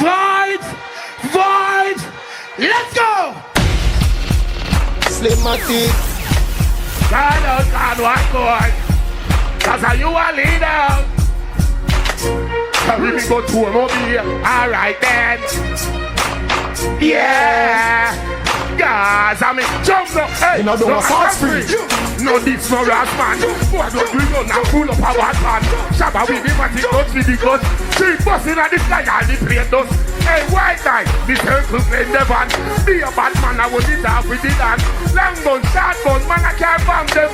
Vybz, let's go! Slim Matty. Caan, what boy? Cause are you a leader? So we go to a movie. Alright then. Yeah. Guys, I mean, jump up. Hey, you know, don't fast free. No, this no rat man. Boy, don't we go now full up a bad man. Shabba with the matty guts with the guts. Three busting at the sky and the plate dust. Hey, white guy, the circle play the van. Be a bad man, I want it off with the dance. Long gun, short gun, man, I can't bang them.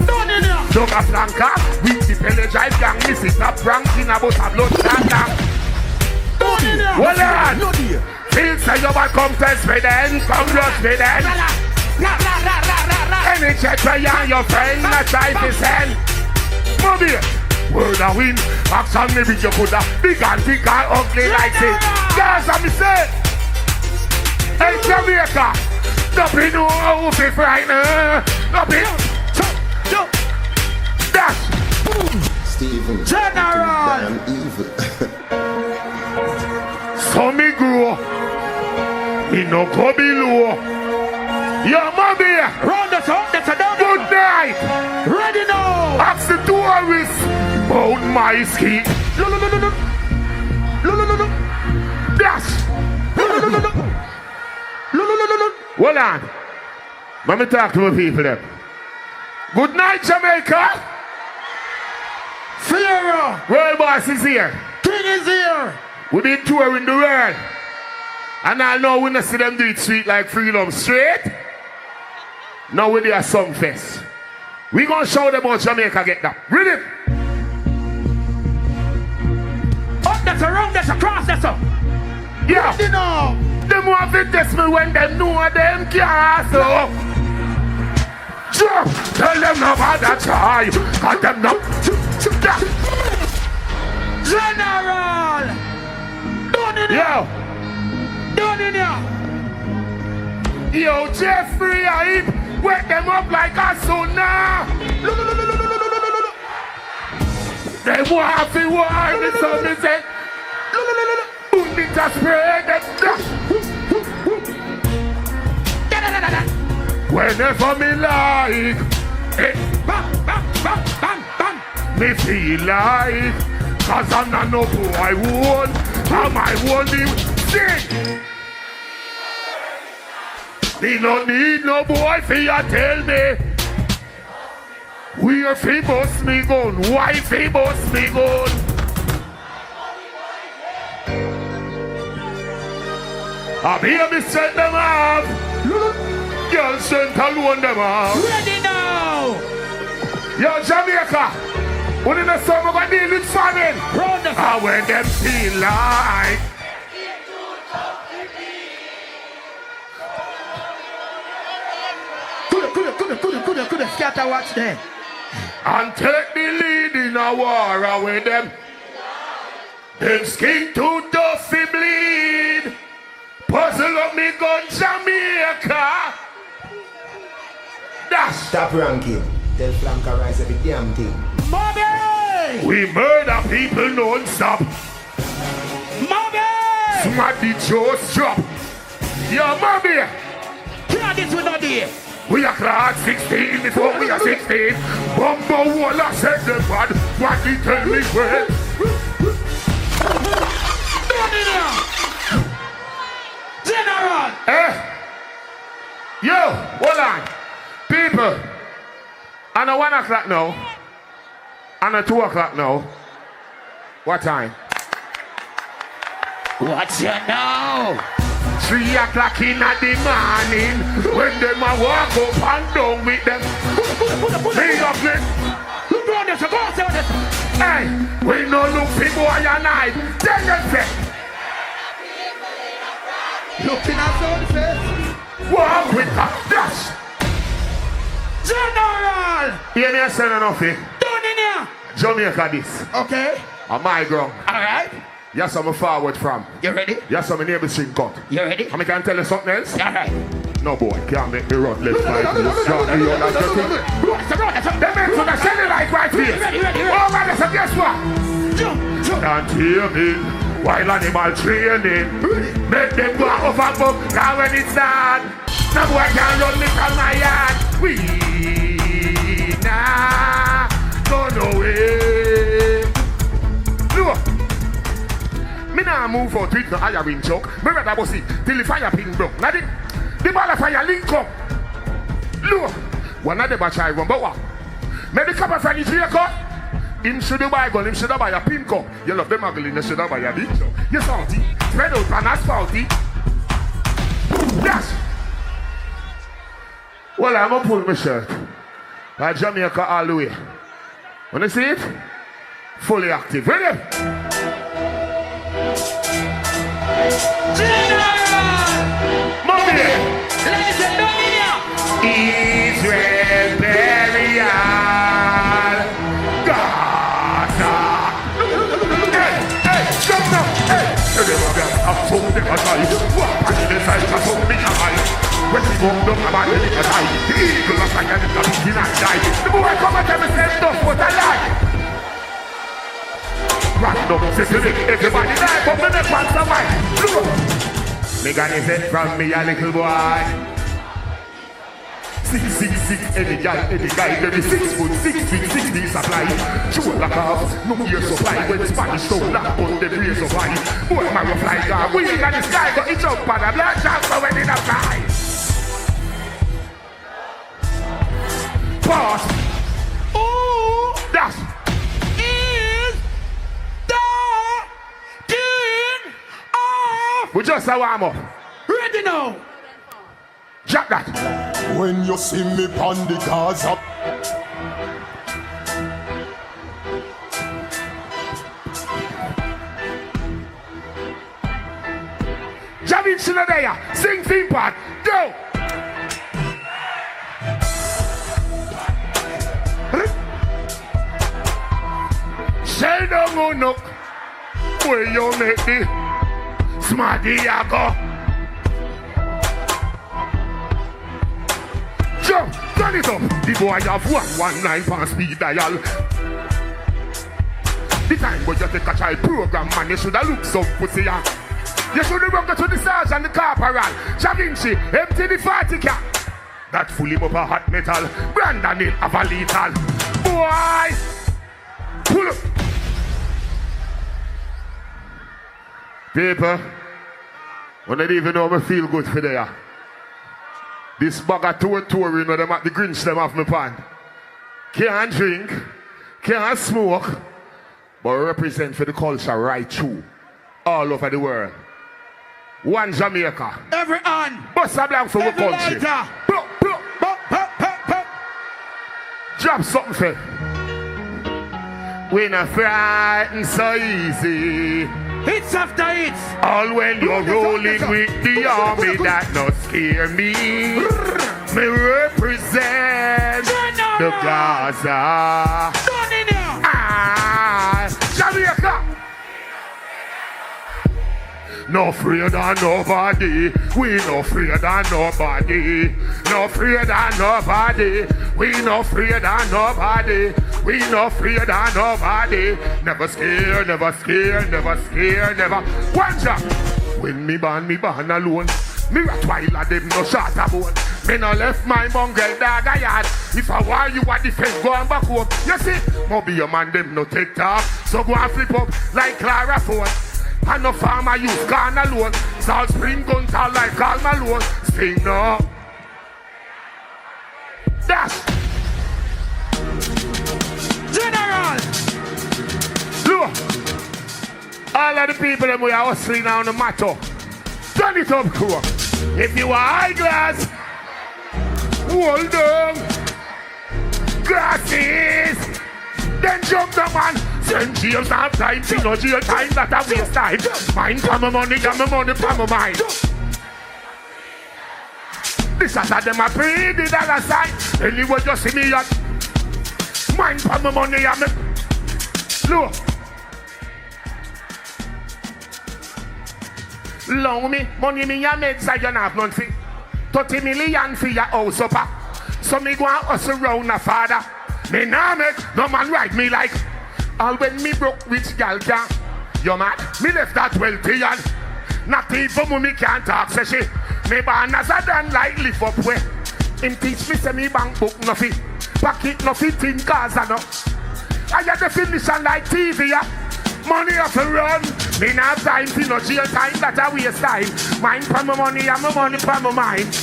Done in here. Sugar flanker, with the pele drive gang. Miss it up, ranking about a blood standard. Done in here. Well on. Feel say your bad come test me then. Come rush me then. Any check where you and your friend, I try to send. Move here. Word a win, action maybe you coulda big and thick and ugly like it. Guys, I'm say, hey Jamaica, nothing no off it right now. Nothing. Dash. Steven. General. Damn evil. So me grow, me no go below. Your mommy, Round the top, that's a down. good night. Ready now. Ask the tourists about my ski. Dash. Hold on. Let me talk to my people then. Good night, Jamaica. Fear. World boss is here. King is here. We been touring the world. And I know we don't see them do it sweet like Freedom Straight. Now we do a song fest. We gonna show them how Jamaica get that. Read it. Up, that's a wrong, that's a cross, that's a. Yeah. Ready now. Them want to test me when them know them can't so. Jump. Tell them no bother try. Cause them no. General. Done in here. Yo. Done in here. Yo, Jeffrey, I wet them up like a sauna. They want to war me, so me say, who need to spread them? Whenever me like, bam, bam, bam, bam, bam, me feel like, cause I'm not no boy one, I'm my only thing. Me no need no boy for you tell me. Where fi bust me gun? Why fi bust me gun? I baby set them up. Girls sent alone them up. Ready now. Yo Jamaica, when in the summer we deal with famine. Round the I when them feel like. Coulda scatter watch there. And take the lead in a war with them. Them skin too tough to bleed. Puzzle up me gun Jamaica. Dash. Stop ranking. Tell Flanker rise every damn thing. Mommy! We murder people non-stop. Mommy! Smack the jaws drop. Yo, mommy. Can't this with no day. We are class 16 before we are 16. Bumbo Walla said the bad. What he tell me well. Done in here. General. Yo, hold on. People. On a 1 o'clock now. On a 2 o'clock now. What time? What's your now? 3 o'clock in the morning. When them a walk up and down with them. Big up it. Look down there, so go on, say this. Hey, we no look for boy and I. Tell them say. Looking at someone face. Walk with a dash. General. Hear me say nothing. Done in here. Jamaica this. Okay. On my ground. Alright. Yes, I'm forward from. You ready? Yes, I'm a neighbor string cut. You ready? And I can tell you something else? Alright. No boy, can't make me run left, right, left, strong, me on that thing. Them men to the celly like right here. Ready. Oh man, so guess what? Jump. Can't hear me. Wild animal training. Make them go off and book. Now when it's done, no boy can run me from my yard. We nah go nowhere. Look, me nah move out with no iron chuck. Me rather go see till the fire ping bro. Now the ball of fire link up. Look, one of the batch I run, but what? Me the couple from the Jamaica. Him should buy gun, him should buy a pin cup. You love them ugly, you should buy a big cup. You salty, spread out and asphalty. Yes. Well, I'm gonna pull my shirt. Like Jamaica all the way. Wanna see it? Fully active. Ready? Mommy! Israel burial. Gaza. Hey, hey, stop now. Hey. I'm so democratic. What? I need a side to me. When we go down about the little die, the eagle of fire is coming in and die. The boy come and tell me same stuff, but I lie. Random, everybody die, but me never want somebody. Look, me got his head from me a little boy. 666, any guy, any guy, every 6 foot, 6 feet, 6 feet supply. Shoulder calf, no ear supply. When Spanish stone, knock on the brace of fire. Boy, man, fly guard, we in the sky, got each up on a black transfer when in a fly. Pause. Ooh, that is the king of. We just a warm up. Ready now. Drop that. When you see me on the Gaza. Javin Sinadea, sing theme part, go! Say no more no, where you make the smarty go. Jump, turn it up. The boy have 119 pound speed dial. The time when you take a child program, man, you shoulda look some pussy. You shoulda run to the sergeant, the corporal. Javinci, empty the 40 cap. That full him up a hot metal. Brandon it have a lethal. Boy, pull up. People, when they even know me feel good for there. This bag of touring with them at the Grinch them off my pan. Can't drink, can't smoke, but represent for the culture right through. All over the world. One Jamaica. Every hand. Bust a blank for the country. Drop something for. We not frightened so easy. Hits after hits. All when you're rolling with the army, that not scare me. Me represent the Gaza. Jamaica. No afraid of nobody. We no afraid of nobody. No afraid of nobody. We no afraid of nobody. We no afraid of nobody. Never scared, never scared, never scared, never. One job. When me born alone. Me Rottweiler them no shot a bone. Me no left my mongrel dog a yard. If I want you a defense, go and back home. You see, maybe your man them no take talk. So go and flip up like Clara phone. And no farmer use Caan alone. Salt Spring guns all like Karl Malone. Sing no. Dash. General. Look. All of the people that we are hustling on the matter. Turn it up, crew. If you are eyeglass, hold on. Glasses. Then jump the man. Send James half time. See no jail time that I waste time. Mine for my money and my money for my mind. This is how them a pay the dollar sign. Anyway, you see me at mine for my money and me. Look. Long me, money me ya meds I don't have none fee. 30 million for your house upper. So me go and hustle round a father. Me nah make no man ride me like. All when me broke rich gal can. You mad? Me left that wealthy and not even mommy can't talk, say she. Me born as a dan like live up way. Him teach me say me bank book nothing. Pocket nothing in Gaza no. I get definition like TV, yeah. Money off a run. Me not have time for no jail time, that I waste time. Mine for my money and my money for my mind.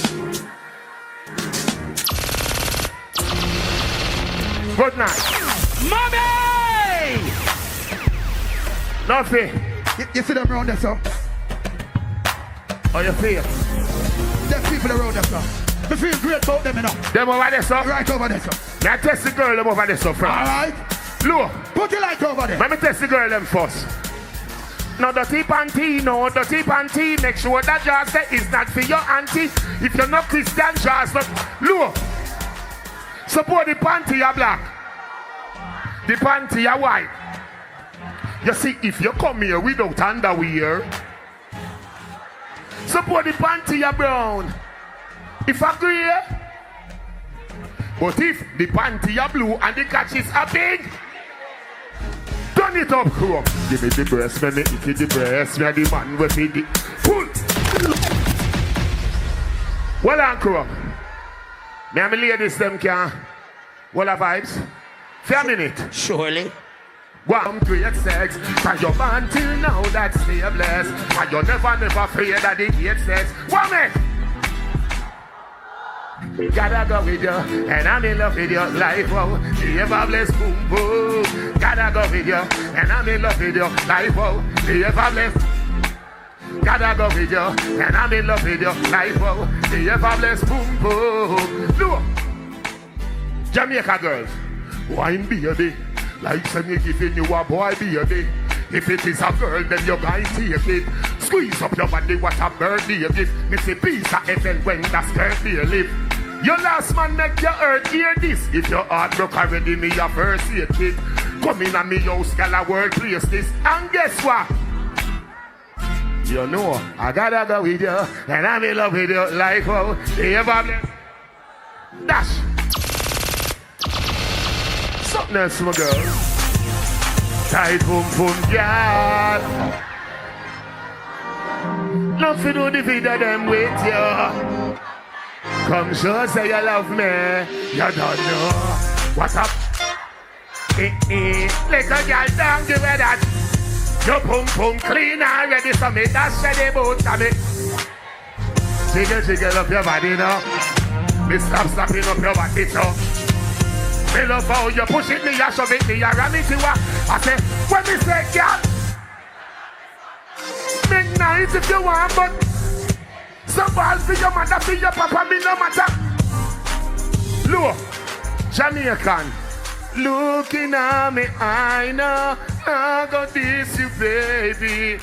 Good night. Mommy! Nothing. You see them around there, sir? How you feel? There's people around there, sir. I feel great about them, you know. Them over there, sir? Right over there, sir. May I test the girl them over there, sir, first? Alright. Look. Put your light over there. Let me test the girl them first. No dirty panty, no dirty panty. Make sure that jar say is not for your auntie. If you're not Christian, jars not. Look. Support the panty are black. The panty are white. You see, if you come here without underwear, support the panty are brown. If I agree, but if the panty are blue and the catches are big, turn it up, crew. Give me the breast, me if it the breast, me the man with me the pull. Well on, crew. Me and my ladies them can. What are vibes? For a minute. Surely. One create sex, and you're born till now that's stay blessed. And you never afraid that it gets sex. Woman! Gotta go with you, and I'm in love with your life, oh. The ever blessed boom boom. Gotta go with you, and I'm in love with your life, oh. The ever blessed. Gotta go with you, and I'm in love with your life, oh. The ever blessed boom boom. Look, Jamaica girls, wine baby. Like say me giving you a boy baby. If it is a girl, then you guys take it. Squeeze up your body, what a birthday gift. Me say peace of heaven when that skirt they live. Your last man make your earth hear this. If your heart broke already, me your first aid kit. Come in and me house, girl, a world place this. And guess what? You know, I gotta go with you, and I'm in love with your life, oh. The ever bless. Dash. Something else, my girl. Tight boom boom, girl. Love to do the video them with you. Come show say you love me. You don't know. What's up? Little girl, don't give me that. Your boom boom clean already, so me dash the boot of me. Jiggle jiggle up your body now. Me stop slapping up your body too. Me love how you push it, me a shove it, me a ram it to her. I say, when me say, girl, make nice if you want, but some balls for your mother, for your papa, me no matter. Look, Jamaican, looking at me, I know I got this you, baby.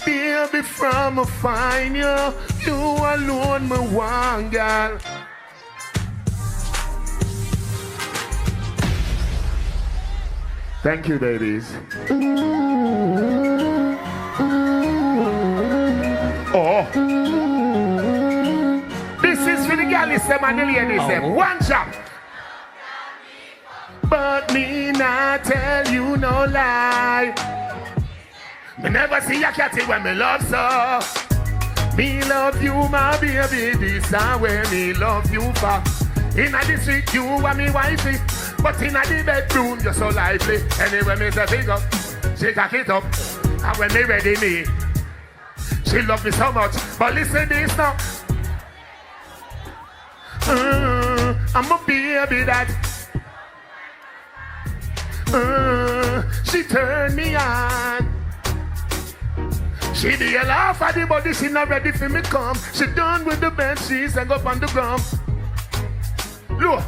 Baby, from a find you, you alone, my one girl. Thank you, babies. Oh, this is for the girls them and the ladies them. One shot. But me not tell you no lie. Me never see a catty when me love so. Me love you, my baby, this is where me love you for. Inna the street, you are me wifey, but inna the bedroom, you're so lively. Anyway, me say big up, she cock it up, and when me ready me, she love me so much. But listen this now, I'm a baby that. She turned me on. She be a laugh at the body, she not ready for me come. She done with the bed sheets and up on the ground. Look,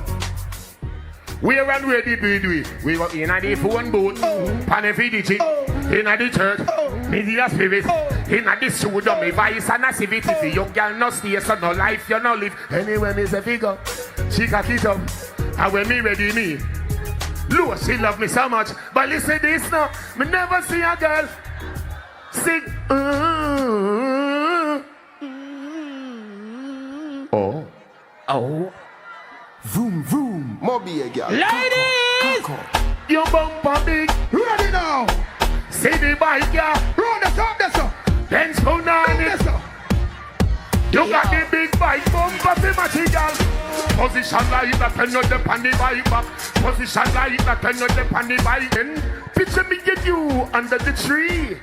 where and where did we do it? We go in at the phone booth, pan every digit, in at the church, media spirit, in at the studio, me vice and a civic. If the young girl no stay, so no life, you no live. Anyway, me say figure, she cock it up, and when me ready me. Look, she love me so much, but listen this now, me never see a girl sing. Oh. Vroom vroom, Moby again. Ladies! Ladies! Your bumper big. Ready now! See the bike, yeah. Roll this up, this up. Benz go on it. This up. You got the big bike bumper, the material. Position like that and not the panny bike back. Position like that and not the panny bike. Then picture me get you under the tree.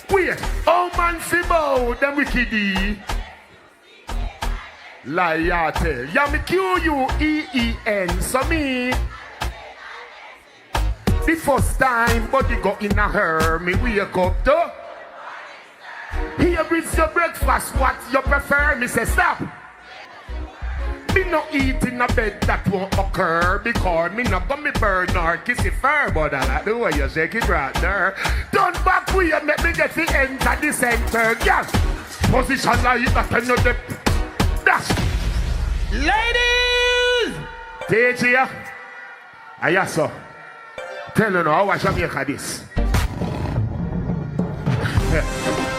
Wait, oh man, Fibo, them wickedy. Liate, yeah me Queen, so me. The first time body go in a her, me wake up though. Here is your breakfast, what you prefer? Me say stop. Me no eat in a bed that won't occur because me not gonna burn or kiss it fur. But I like the way you shake it right there. Turn back we and make me get the enter the center. Yes, position like that and not the dash. Ladies! Take here. Yes, sir. Tell you now how Jamaica this.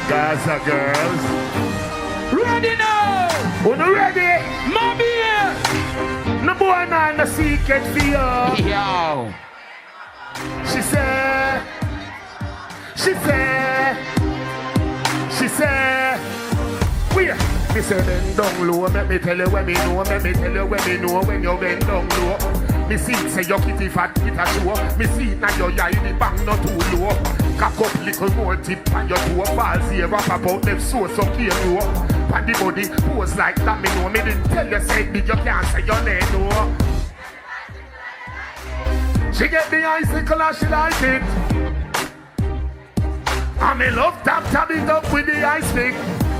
Gaza girls. Ready now! Who ready? Mommy here! No boy man, no secret for you. Yo! She said, wait. Me say bend down low, make me tell you when me know, make me tell you when me know when you bend down low. Me see say your kitty fat it a show. Me see now your eye the bang not too low. Cock up little more tip on your toe. Balls here wrap about them so care low. Pan the body pose like that me know. Me didn't tell you say big you can't say your name no. She get the icicle and she like it. And me love tap it up with the ice pick.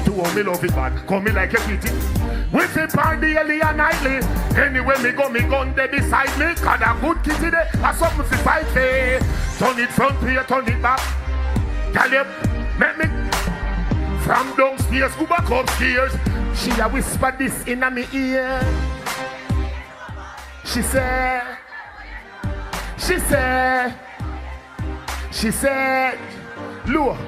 To all me love it man, call me like a kitty. With it party daily and nightly. Anyway me go, me gun there beside me. Cause a good kitty there, I something for fight me. Turn it front here, turn it back. Tell you, make me from downstairs, go back upstairs. She a whisper this in my ear. She said, look.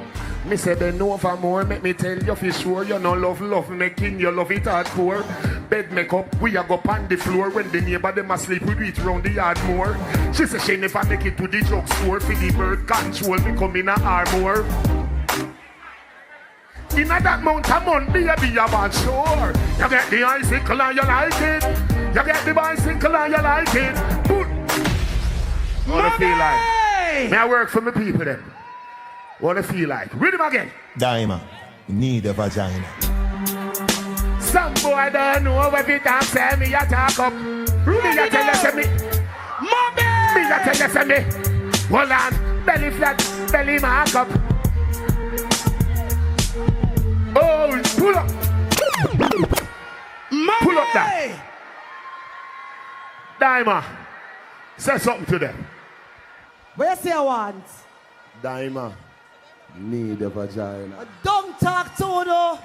Me say bend over more, make me tell you for sure. You no love making you love it hardcore. Bed make up, we a go on the floor. When the neighbor them asleep, we do it round the yard more. She say she never make it to the drugstore. For the bird control, me come in a armor. In a that mount of month, baby, you're bad sure. You get the icicle and you like it. You get the bicycle and you like it. What I feel like? May I work for my people then? What I feel like? Read him again. Diamond, need a vagina. Some boy don't know if it don't say me a talk up. Me a tell you say me. Mommy! Me a tell you say me. Hold on, belly flat, belly mark up. Oh, pull up. Mommy! Pull up that. Diamond, say something to them. Where say I want? Diamond, need a vagina. Don't talk to no.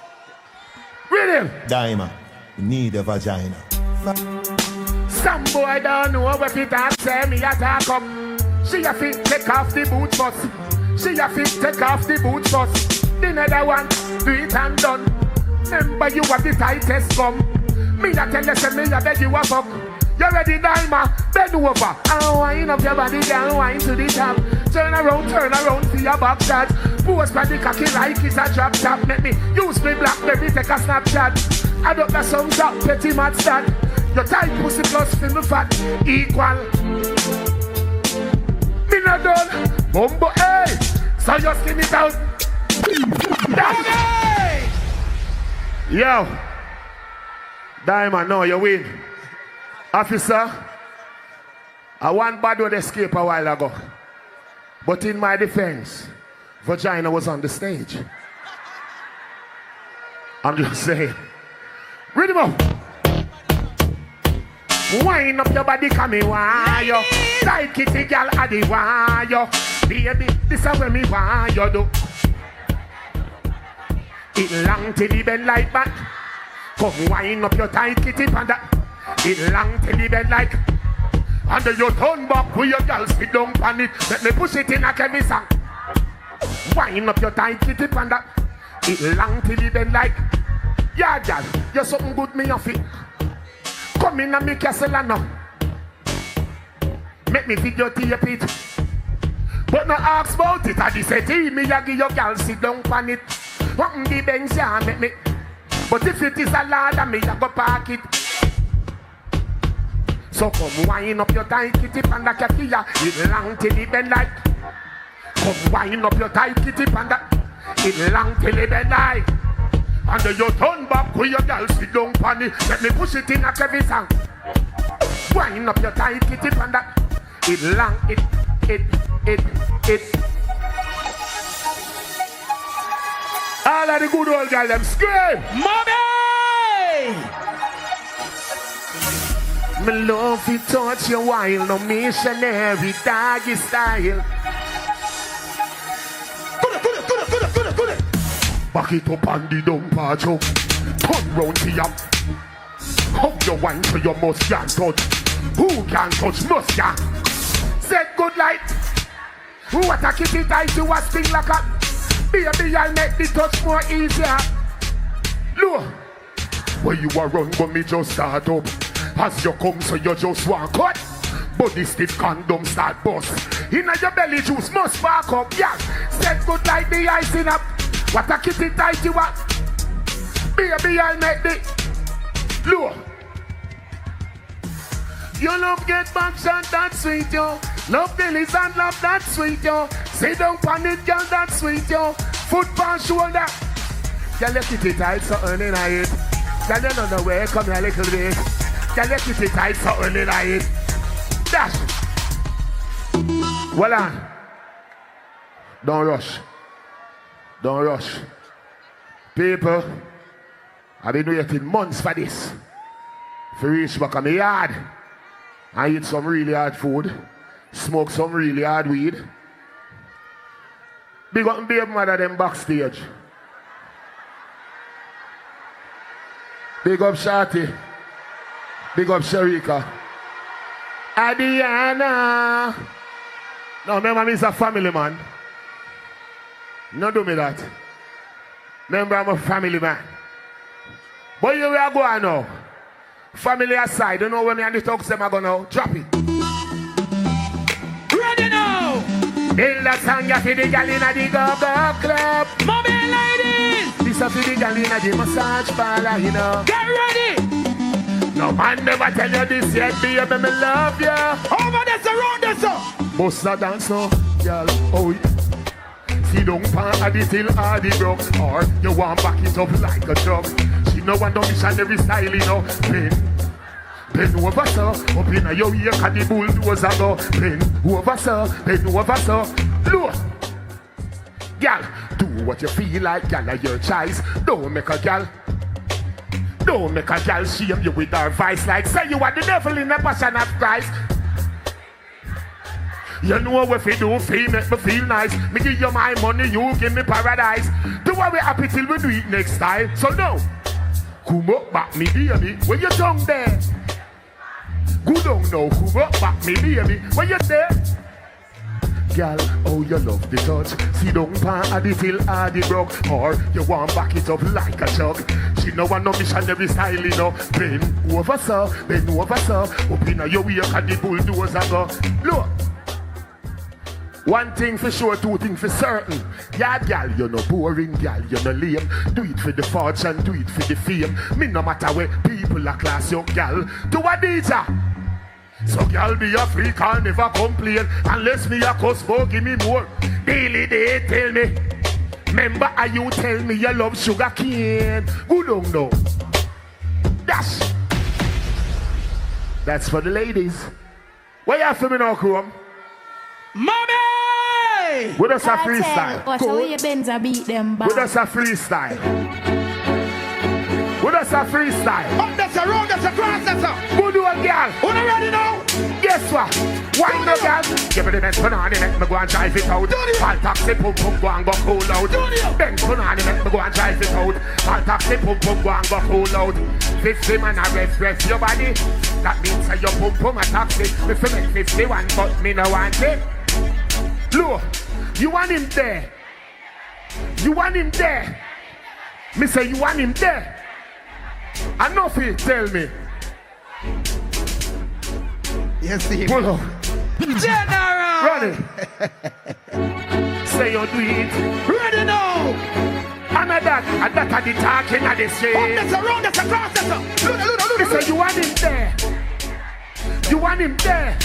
Read him. Diamond, need a vagina. Some boy don't know if it don't say me a talk up. She a fit take off the boot first. She a fit take off the boot first. The other one, do it and done. Remember you are the tightest gum. Me a tell you say me a beg you a fuck. You ready, Diamond? Bend over. And wind up your body, girl, wind to the top. Turn around for your back shot. Post by the cocky like it's a drop top. Make me use me BlackBerry, take a snapshot. Add up the some top, petty mad stat. Your tight pussy plus film fat equal. Me not done. Bumbo, hey. So you skin it out. Hey. Yo. Diamond, no, you win. Officer, I want bad one escape a while ago. But in my defense, vagina was on the stage. I'm just saying. Read him up. Wind up your body, come here, why yo? Like kitty girl, addy, why yo? Baby, this is where me why you do. It long till the bend like that. Come wind up your tight kitty panda. It long till the bed like. Under your turn back with your girl sit down on it. Let me push it in a heavy song. Wind up your tight kitty panda. It long till the bed like. Yeah, girl, you're something good me off it. Come in and me castle and now. make me videotape it. But no ask about it. I just say, me a give your girl sit down on it. What the bench ya make me? But if it is a ladder, me a go park it. So come wind up your tight kitty panda kakia. It long till the bend like. Come wind up your tight kitty panda. It long till the bend like. And then you turn back with your girl sit down on it. Let me push it in a every song. Wind up your tight kitty panda. It long it. All of the good old girls, them scream. Mommy! Me love it touch you while no missionary doggy style. Back it up on the dumper joke. Turn round to ya. Hug your wine so you must can't touch. Who can touch must ya? Set good light. What a kitty tight you a sting like a. Baby, I'll make the touch more easier. Look, where you are run, but me just start up. As you come, so you just want cut. Body stiff condom start bust. Inna your belly juice must spark up, yeah. Set good like the icing up. What a kitty tight you are. Baby, I'll make the. Look. Your love get back shot, that's sweet, yo. Love bellies and love, that's sweet, yo. Sit down on it, girl, that's sweet, yo. Foot on shoulder. Girl, let it tight, so early night. Girl, you know the way, come here a little bit. Girl, let it tight, so early night. Dash. Well on. Don't rush. Don't rush. People, I've been waiting months for this. For reach back on my yard. I eat some really hard food. Smoke some really hard weed. Big up Babymother them backstage. Big up Shorty. Big up Sharika. Adiana. No, remember I'm a family man. No do me that. Remember I'm a family man. But here we are going now. Family aside, don't know when me and the talks them are going to drop it. Ready now! In the song you see the gal in the go-go club. Mommy and ladies! This is the gal in the massage parlor, you know. Get ready! No man never tell you this yet, baby, me love you. Over this, around this, up! Bust that dance now, girl, oh yeah. See don't pan at the till or the broke. Or you want back it up like a truck. She no want no missionary style, you know. Bend over, sir. Up in your ear, can the bulldozer go. Bend over, sir. Bend over, sir. Look. Girl, do what you feel like, girl, are your choice. Don't make a girl shame you with her vice. Like say you are the devil in the passion of Christ. You know what you do, feel make me feel nice. Me give you my money, you give me paradise. Do what we happy till we do it next time. So no, come up back me baby, where you tongue there? Good on now, come up back me baby, where you there? Girl, oh you love the touch. See don't pan at the till or the broke. Or you want back it up like a jug. She no want no missionary style, you know. Bend over sir, bend over sir. Up in your ear can the bulldozer go. Look. One thing for sure, two things for certain. Yeah, girl, you're no boring, girl, you're no lame. Do it for the fortune, do it for the fame. Me no matter where people are class, young girl. Do a DJ. So girl, be a freak, I'll never complain. Unless me a cuss, for give me more. Daily they tell me. Remember how you tell me you love sugar cane. Good on now. That's for the ladies. Where you for me now, Chrome? Mommy! With us a freestyle. Watch how your Benz a beat them back. With us a freestyle. With us a freestyle. Up that's a road, that's a cross, that's a. Good old girl. Who not ready now? Guess what? Why no girl? Give me the best banana, make me go and drive it out. All taxi, pum pum, go and go cool out. Best banana, make me go and drive it out. All taxi, pum pum, go and go cool out. 50 man a rest your body. That means that your pum pum a taxi. Me fi make 51, but me no want it. Look, you want him there. You want him there. Me say you want him there. Enough it, tell me. Yes, Steve. Pull up. General. Run it. Say you do it. Ready now. And that are the talking of the street. That's around, that's across, that's up. Me say you want him there. You want him there.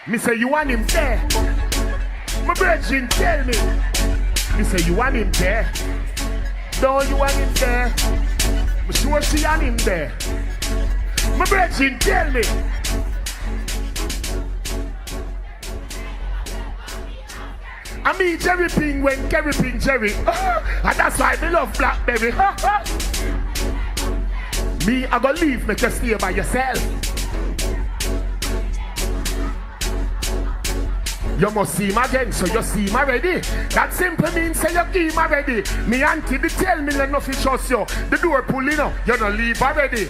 Me say you want him there. My virgin tell me. Me say you want him there. No, you want him there. Me sure she want him there. My virgin tell me. I mean Jerry Ping when Kerry Ping Jerry. And that's why I love Blackberry. Me, I go leave, make you stay by yourself. You must see him again, so you see him already. That simply means say you give him already. Me auntie, they tell me let nothing trust you. The door pulling up, you don't leave already.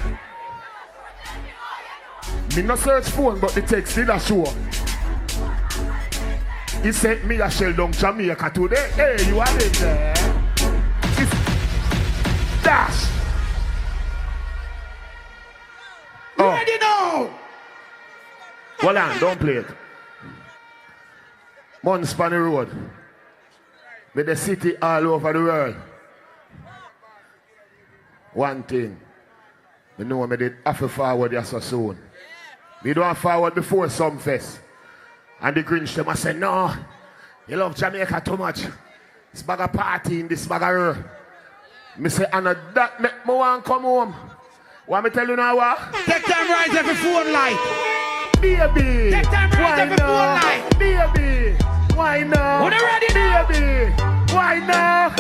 Me no search phone, but the text did a show. He sent me a shell down Jamaica today. Hey, you are in there. It's dash. Oh. Ready now. Hold on, don't play it. Munspan Road. With the city all over the world. One thing. You know me did have to forward you so soon. Me don't forward before some fest. And the Grinch them I say, no, you love Jamaica too much. This bag of party in this bag of her. Me say, and that make me want come home. What me tell you now what? Take time rise every phone light. Baby. Take time rise every phone light. Baby. Why now? When you ready now? Baby. Why now?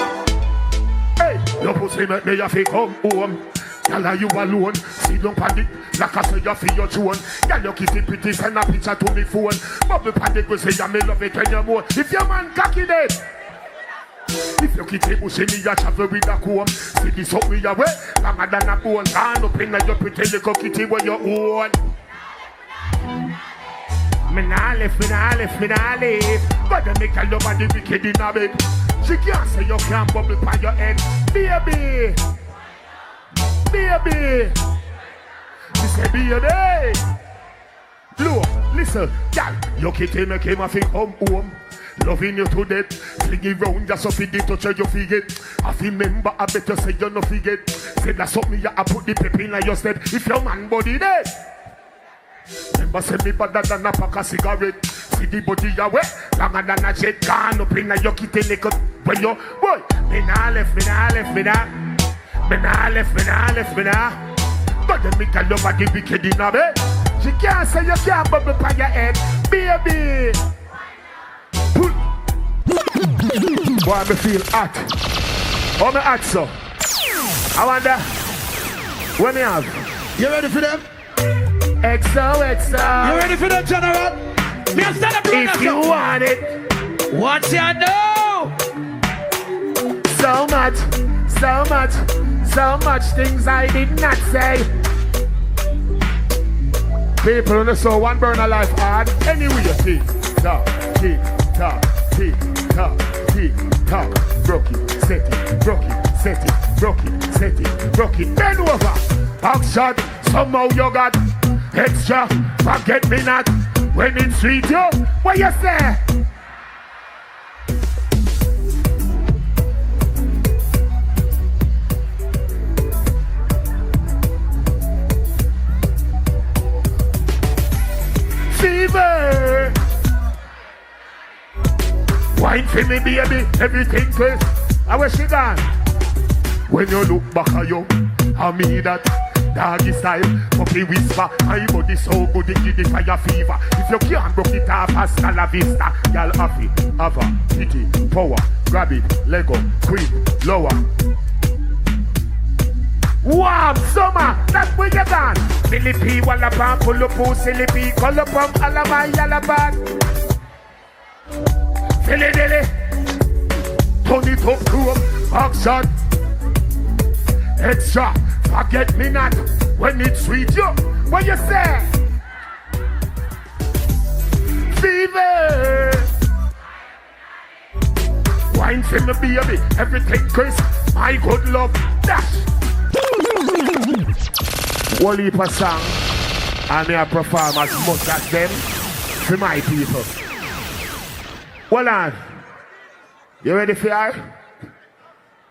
Hey, your pussy make me have to come home. Tell her you alone. Sit down on it. Like I say you feel your tune. Girl you kitty pretty. Send a picture to me phone. Bubble pan it. Go say you me love it when you more. If your man cocky dead. If you kitty pussy me you travel with a comb. See this up with your way. Longer than a bone. Can't open your pretty little kitty where you own. Me nah left. But they make a love and the wicked in a bed. She can't say you can't bubble by your head. Baby. She said baby. Look, listen, girl. Your kitty make him a fi come home. Loving you to death. Fling it round just so fi the touch of your forget. I fi remember I better say you no forget. Say that's something you a put the pep in your step. If your man body dead. Remember say me better than a pack of cigarette. See the body you wet, longer than a jet. Gone up in your kitty naked. When you, boy, me nah left. But the make a love at the wicked in a bed. She can't say you can't bubble by your head. Baby. Boy, me feel hot. How me hot so? I wonder, what me have? You ready for them? XO. You ready for them, General? Me a stand up. If you want it. What you know? So much things I did not say. People on the soul, one burner life hard. Anyway, you tick tock. Broke it, set it. Bend over. Action, somehow you got extra. Forget me not. When it's sweet, you, what you say? Fever. Wine for me, baby, everything clear. How was she gone? When you look back at you, I mean that doggy style, puppy whisper. My body so good, it give the fire fever. If you can't broke it off, hasta la vista. Y'all have it, have a pity, power, grab it, Lego, queen, lower. Warm summer, that's where you gone. Billy P, Wallapan, pull up, silly P, call up, Alama, Yalaban. Dilly, turn it up to action. Extra, forget me not. When it's sweet, you, what you say? Fever. Wine for me, baby, everything crisp. My good love, dash. One heap of song, and I perform as much as them. for my people. Hold on. You ready for her?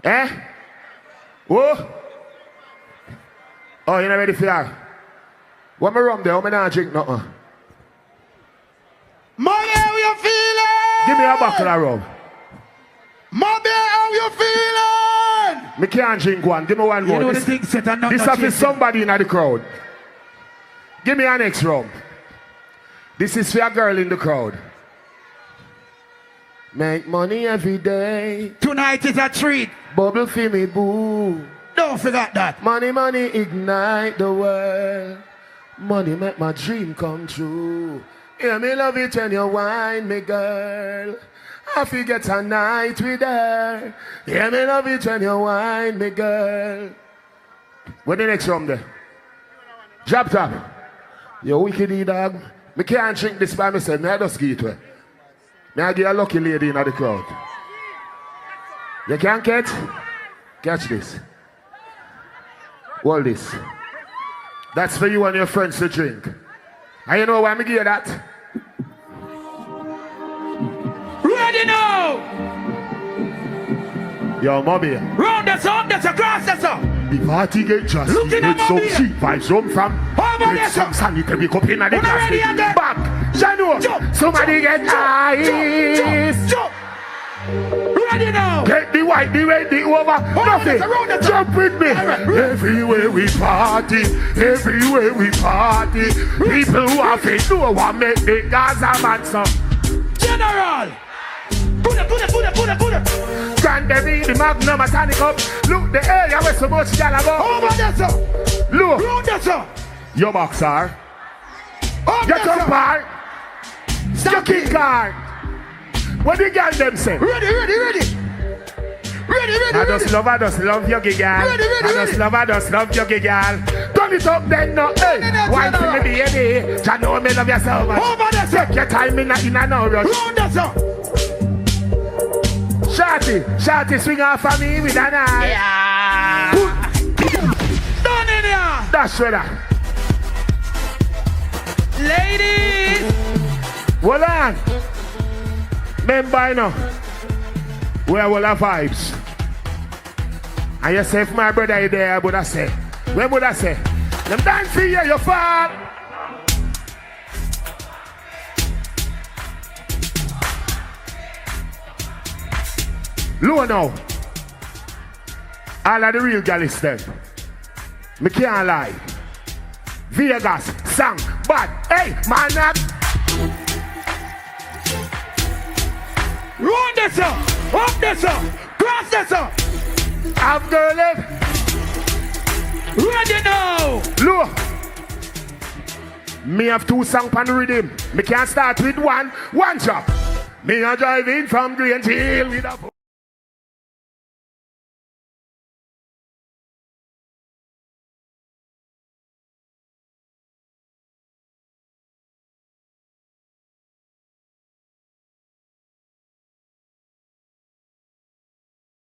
Eh? Whoa? Oh, you not ready for her? What me rum there? How me not drink nothing? Money, how you feeling? Give me a buckle of rum. Money, how you feeling? Me can't drink one. Give me one more. You know This, the thing set and not this not is somebody in the crowd. Give me an next rum. This is for a girl in the crowd. Make money every day. Tonight is a treat. Bubble for me, boo. Don't forget that. Money, money, ignite the world. Money make my dream come true. Yeah, me love it when you wine me, girl. I forget a night with her. Yeah, me love it when you wine me, girl. What the next rum there? Drop top. You wicked dog. Me can't drink this by myself. Me I just give it away. Me I give a lucky lady in the crowd. You can't catch this. Hold this. That's for you and your friends to drink. And you know why me give you that? Ready now. Yo, mommy. Round the sun, that's across the sun. The party get just Looking at get some mommy. cheap vibes rum from. How about Get this, some sir? sanitary cup in the Una ready again? glass. Back. Jano. Jump, Somebody jump, get ice. Jump. Ready now. Get the white, the red, the over. Nothing. around the Jump with me. Everywhere we party. Everywhere we party. People who have it know what make the Gaza man so. General. Put it. Grande the magnum atanic up. Look the area where so much gal about. How about that, sir? Look. Round the sun. Your boxer. Up Your there, sir. compar. Your king card. What the girl them say? Ready. I just love your gig, girl. Ready. I just love your gig, girl. Turn it up then, no. Hey, wine for me, baby. You know me love you so much. How about that, sir? Take your time in a no rush. Round the sun. Shorty, swing off for me with an eye. Yeah. Done in here. That's right. Ladies. Hold on. Remember now. We are all our vibes. And you say if my brother is there, but I say. Where would I say? Them dance for you, you fall. Low now. All of the real gal is them. Me can't lie. Vegas, sang, bad. Hey, man up. Round the sun. Up the sun. Cross the sun. Have girl left. Ready now. Look. Me have two songs on the rhythm. Me can't start with one drop. Me a driving from Green Hill with a